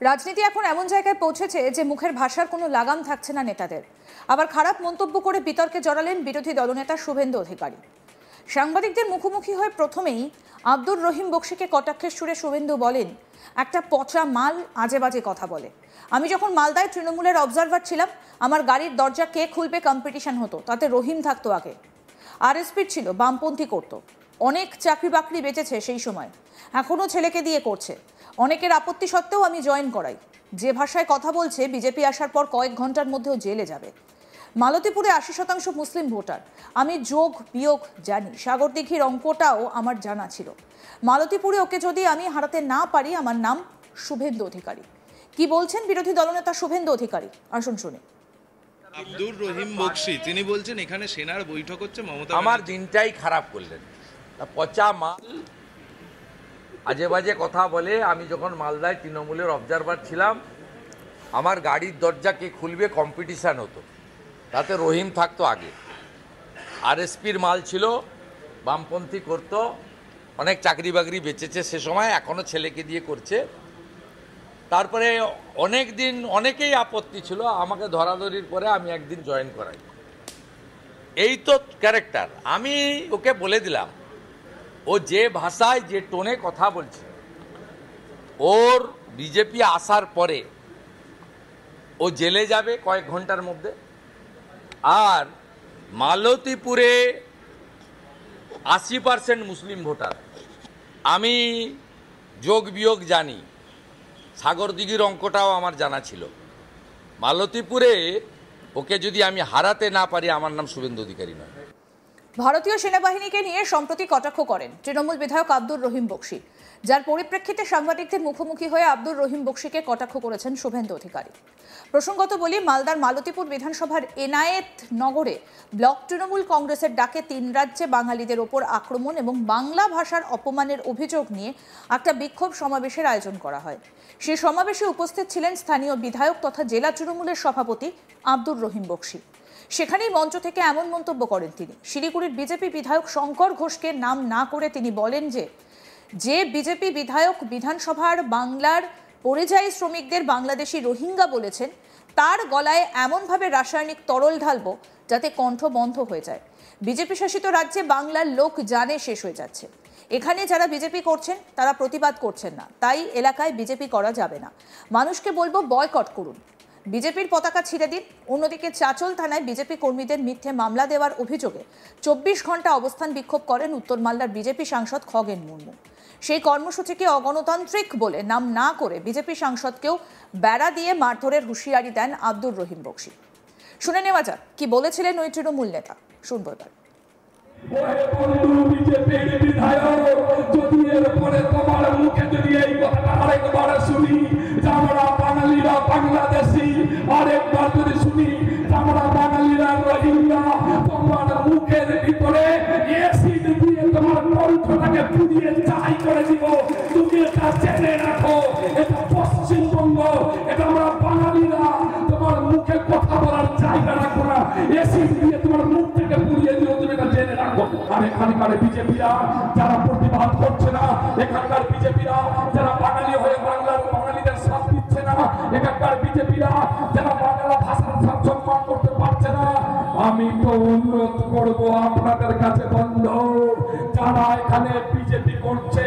রাজনীতি এখন এমন জায়গায় পৌঁছেছে যে মুখের ভাষার কোনো লাগাম থাকছে না নেতাদের। আবার খারাপ মন্তব্য করে বিতর্কে জড়ালেন বিরোধী দলনেতা শুভেন্দু অধিকারী। সাংবাদিকদের মুখোমুখি হয়ে প্রথমেই আব্দুর রহিম বক্সিকে কটাক্ষের সুরে শুভেন্দু বলেন, একটা পচা মাল আজে বাজে কথা বলে। আমি যখন মালদায় তৃণমূলের অবজারভার ছিলাম, আমার গাড়ির দরজা কে খুলবে কম্পিটিশন হতো, তাতে রহিম থাকতো আগে। আরএসপির ছিল, বামপন্থী করত, অনেক চাকরি বাকরি বেঁচেছে সেই সময়, এখনও ছেলেকে দিয়ে করছে। অনেকের আপত্তি সত্ত্বেও আমি জয়েন করাই। যে ভাষায় কথা বলছে, বিজেপি আসার পর কয়েক ঘন্টার মধ্যেও জেলে যাবে। মালতীপুরে 80% মুসলিম ভোটার, আমি যোগ বিয়োগ জানি, সাগরদিঘির অঙ্কটাও আমার জানা ছিল। মালতীপুরে ওকে যদি আমি হারাতে না পারি, আমার নাম শুভেন্দু অধিকারী। কি বলছেন বিরোধী দলনেতা শুভেন্দু অধিকারী, আসুন শুনি। আব্দুর রহিম বক্সি তিনি বলছেন এখানে সেনার বৈঠক হচ্ছে, মমতা আমার দিনটাই খারাপ করলেন। পচা মাল আজে বাজে কথা বলে। আমি যখন মালদায় তৃণমূলের অবজারভার ছিলাম, আমার গাড়ির দরজা কে খুলবে কম্পিটিশান হতো, তাতে রহিম থাকতো আগে। আরএসপির মাল ছিল, বামপন্থী করত, অনেক চাকরি বাকরি বেঁচেছে সে সময়, এখনও ছেলেকে দিয়ে করছে। তারপরে অনেক দিন অনেকেই আপত্তি ছিল, আমাকে ধরাধরির পরে আমি একদিন জয়েন করাই। এই তো ক্যারেক্টার। আমি ওকে বলে দিলাম, ও যে ভাষায় যে টোনে কথা বলছে, ওর বিজেপি আসার পরে ও জেলে যাবে কয়েক ঘন্টার মধ্যে। আর মালতীপুরে 80% মুসলিম ভোটার, আমি যোগ বিয়োগ জানি, সাগরদিঘির অঙ্কটাও আমার জানা ছিল। মালতীপুরে ওকে যদি আমি হারাতে না পারি, আমার নাম শুভেন্দু অধিকারী নয়। ভারতীয় সেনাবাহিনীকে নিয়ে সম্প্রতি কটাক্ষ করেন তৃণমূল বিধায়ক আব্দুর রহিম বক্সি, যার পরিপ্রেক্ষিতে সাংবাদিকদের মুখোমুখি হয়ে আব্দুর রহিম বক্সিকে কটাক্ষ করেছেন শুভেন্দু অধিকারী। প্রসঙ্গত বলি, মালদার মালতীপুর বিধানসভার এনায়েত নগরে ব্লক তৃণমূল কংগ্রেসের ডাকে 3 রাজ্যে বাঙালিদের ওপর আক্রমণ এবং বাংলা ভাষার অপমানের অভিযোগ নিয়ে একটা বিক্ষোভ সমাবেশের আয়োজন করা হয়। সেই সমাবেশে উপস্থিত ছিলেন স্থানীয় বিধায়ক তথা জেলা তৃণমূলের সভাপতি আব্দুর রহিম বক্সি। সেখানেই মঞ্চ থেকে এমন মন্তব্য করেন তিনি। শিলিগুড়ির বিজেপি বিধায়ক শঙ্কর ঘোষকে নাম না করে তিনি বলেন যে বিজেপি বিধায়ক বিধানসভার বাংলার পরিযায়ী শ্রমিকদের বাংলাদেশি রোহিঙ্গা বলেছেন, তার গলায় এমনভাবে রাসায়নিক তরল ঢালবো যাতে কণ্ঠ বন্ধ হয়ে যায়। বিজেপি শাসিত রাজ্যে বাংলার লোক জানে শেষ হয়ে যাচ্ছে। এখানে যারা বিজেপি করছেন তারা প্রতিবাদ করছেন না, তাই এলাকায় বিজেপি করা যাবে না। মানুষকে বলবো বয়কট করুন, বিজেপির পতাকা ছিঁড়ে দিন। অন্যদিকে চাচল থানায় বিজেপি কর্মীদের মিথ্যে মামলা দেওয়ার অভিযোগে 24 ঘন্টা অবস্থান বিক্ষোভ করেন উত্তর মালদার বিজেপি সাংসদ খগেন মুর্মু। সেই কর্মসূচিকে অগণতান্ত্রিক বলে নাম না করে বিজেপি সাংসদকেও বেড়া দিয়ে মারধরের হুঁশিয়ারি দেন আব্দুর রহিম বক্সি। শুনে নেওয়া যাক কি বলেছিলেন ওই তৃণমূল নেতা, শুনবো এবার। বাংলাদেশি আরেকবার যদি শুনি, আমরা বাঙালিরা রোহিঙ্গা, তোমার মুখের ভিতরে এসিড দিয়ে তোমার কণ্ঠটাকে পুড়িয়ে ছাই করে দিব। তুমি এটা জেনে রাখো, এটা পশ্চিমবঙ্গ, এটা আমরা বাঙালিরা তোমার মুখে কথা বলার জায়গা রাখবো না, এসিড দিয়ে তোমার মুখ থেকে পুড়িয়ে দিও, তুমি এটা জেনে রাখো। আর এখানকার বিজেপিরা যারা প্রতিবাদ করছে না, এখানকার বিজেপিরা যারা বাঙালি হয়ে বাংলার বাঙালিদের সাথ দিচ্ছে না, এখানকার বিজেপিরা যারা বাংলা ভাষার সম্মান করতে পারছে না, আমি তো অনুরোধ করবো আপনাদের কাছে বন্ধু, যারা এখানে বিজেপি করছে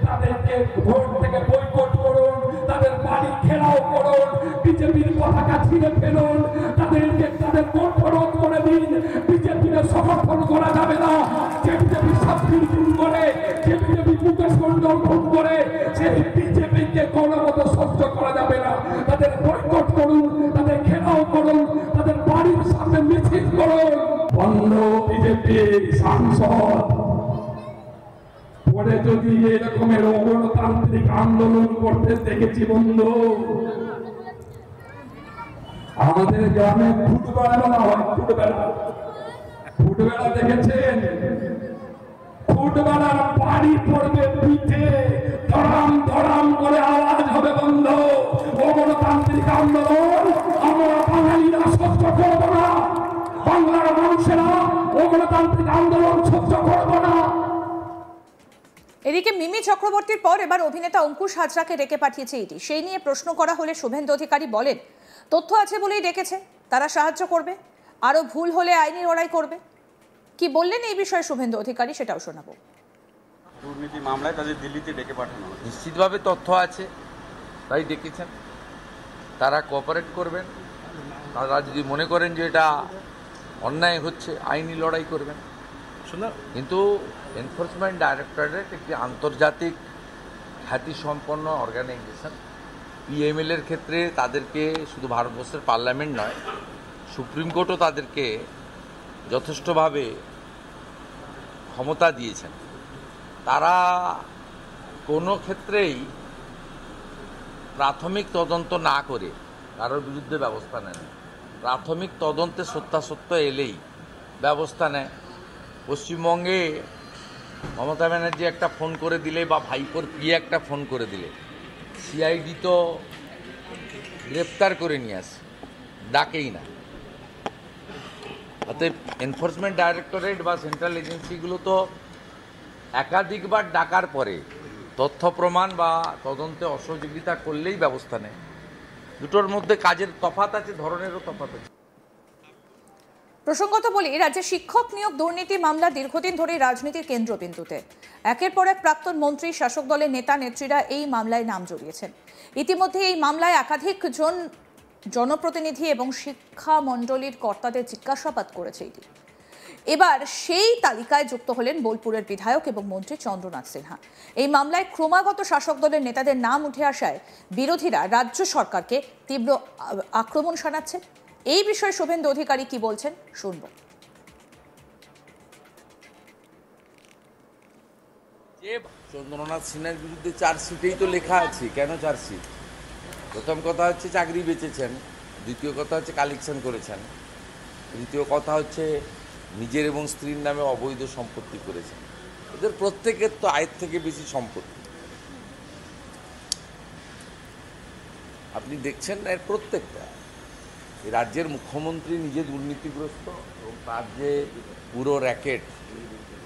তাদেরকে ভোট থেকে বয়কট করুন, তাদের বাড়ি ঘেরাও করুন, বিজেপির পতাকা ছিঁড়ে ফেলুন, তাদেরকে তাদের ভোট রোধ করে দিন। বিজেপিকে সমর্থন করা যাবে না। যে বিজেপি শাস্তির খুন করে, যে বিজেপি মুকেশ মন্ডল খুন করে, সেই বিজেপিকে কোনো মতো সহ্য করা যাবে না। তাদের বয়কট করুন, তাদের ঘেরাও করুন, তাদের বাড়ির সামনে মিছিল করুন। বন্ধ বিজেপি সাংসদ পরে যদি এরকমের অগণতান্ত্রিক আন্দোলন করতে দেখেছি বন্ধু, আমাদের গ্রামে ফুটবেড়া হয়, ফুটবেড়া দেখেছেন? ফুটবেড়ার বাড়ি পড়বে পিঠে, ধরাম ধরাম করে আওয়াজ হবে বন্ধ। অগণতান্ত্রিক আন্দোলন আমরা বাঙালিরা সহ্য করব না, বাংলার মানুষেরা অগণতান্ত্রিক আন্দোলন সহ্য করব না। এদিকে মিমি চক্রবর্তীর পর এবার অভিনেতা অঙ্কুশ হাজরাকে ডেকে পাঠিয়েছে ইডি। সেই নিয়ে প্রশ্ন করা হলে শুভেন্দু অধিকারী বলেন, তথ্য আছে বলেই ডেকেছে, তারা সাহায্য করবে, আরো ভুল হলে আইনি লড়াই করবে। কি বললেন এই বিষয়ে শুভেন্দু অধিকারী, সেটাও শোনাবো। দুর্নীতি মামলায় তাদের দিল্লিতে ডেকে পাঠানো হয়। নিশ্চিতভাবে তথ্য আছে, তাই ডেকেছেন। তারা কোঅপারেট করবেন। তারা যদি মনে করেন যে এটা অন্যায় হচ্ছে, আইনি লড়াই করবেন। কিন্তু এনফোর্সমেন্ট ডাইরেক্টরেট একটি আন্তর্জাতিক খ্যাতিসম্পন্ন অর্গানাইজেশন। পিএমএল এর ক্ষেত্রে তাদেরকে শুধু ভারতবর্ষের পার্লামেন্ট নয়, সুপ্রিম কোর্টও তাদেরকে যথেষ্টভাবে ক্ষমতা দিয়েছেন। তারা কোনো ক্ষেত্রেই প্রাথমিক তদন্ত না করে কারোর বিরুদ্ধে ব্যবস্থা নেন। প্রাথমিক তদন্তে সত্যাসত্য এলেই ব্যবস্থা নেয়। পশ্চিমবঙ্গে মমতা ব্যানার্জি একটা ফোন করে দিলে বা ভাইপোর পিএ একটা ফোন করে দিলে সিআইডি তো গ্রেপ্তার করে নিয়ে আসে, ডাকেই না। অতএব এনফোর্সমেন্ট ডাইরেক্টরেট বা সেন্ট্রাল এজেন্সিগুলো তো একাধিকবার ডাকার পরে তথ্য প্রমাণ বা তদন্তে অসহযোগিতা করলেই ব্যবস্থা নেয়। দুটোর মধ্যে কাজের তফাৎ আছে, ধরনেরও তফাৎ আছে। প্রসঙ্গত বলি, রাজ্যে শিক্ষক নিয়োগ দুর্নীতি মামলা দীর্ঘদিন ধরে রাজনীতির কেন্দ্রবিন্দুতে। একের পর এক প্রাক্তন মন্ত্রী, শাসক দলের নেতা নেত্রীরা এই মামলায় নাম জড়িয়েছেন। ইতিমধ্যে এই মামলায় একাধিক জনপ্রতিনিধি এবং শিক্ষা মণ্ডলীর কর্তাদের জিজ্ঞাসাবাদ করেছে ইডি। এবার সেই তালিকায় যুক্ত হলেন বোলপুরের বিধায়ক এবং মন্ত্রী চন্দ্রনাথ সিনহা। এই মামলায় ক্রমাগত শাসক দলের নেতাদের নাম উঠে আসায় বিরোধীরা রাজ্য সরকারকে তীব্র আক্রমণ শানাচ্ছে। এই বিষয়ে শুভেন্দু অধিকারী কি বলছেন শুনব। চন্দ্রনাথ সিনহার বিরুদ্ধে চার্জশিটেই তো লেখা আছে। কেন চার্জশিট? প্রথম কথা হচ্ছে চাকরি বেচেছেন, দ্বিতীয় কথা হচ্ছে কালেকশন করেছেন, তৃতীয় কথা হচ্ছে নিজের এবং স্ত্রীর নামে অবৈধ সম্পত্তি করেছেন। এদের প্রত্যেকের তো আয়ের থেকে বেশি সম্পত্তি। আপনি দেখছেন না, এর প্রত্যেকটা। এই রাজ্যের মুখ্যমন্ত্রী নিজে দুর্নীতিগ্রস্ত এবং তার যে পুরো র্যাকেট,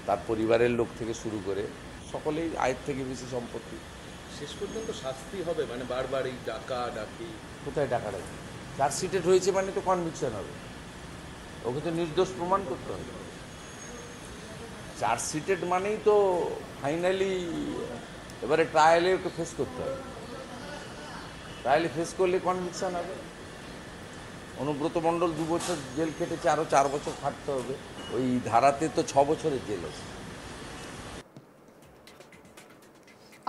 তার পরিবারের লোক থেকে শুরু করে সকলেই আয়ের থেকে বেশি সম্পত্তি। শেষ পর্যন্ত শাস্তি হবে, মানে বারবার এই ডাকি কোথায় ডাকাডাকি? চার্জশিটেড হয়েছে মানে তো কনভিকশন হবে, ওকে তো নির্দোষ প্রমাণ করতে হবে। চার্জশিটেড মানেই তো ফাইনালি এবারে ট্রায়ালে ওকে ফেস করতে হবে। ট্রায়ালে ফেস করলে কনভিকশন হবে। অনুব্রত মণ্ডল 2 বছর জেল কেটেছে, আরও 4 বছর খাটতে হবে। ওই ধারাতে তো 6 বছরের জেল আছে।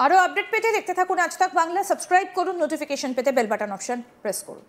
আরো আপডেট পেতে দেখতে থাকুন আজ তাক বাংলা। সাবস্ক্রাইব করুন, নোটিফিকেশন পেতে বেল বাটন অপশন প্রেস করুন।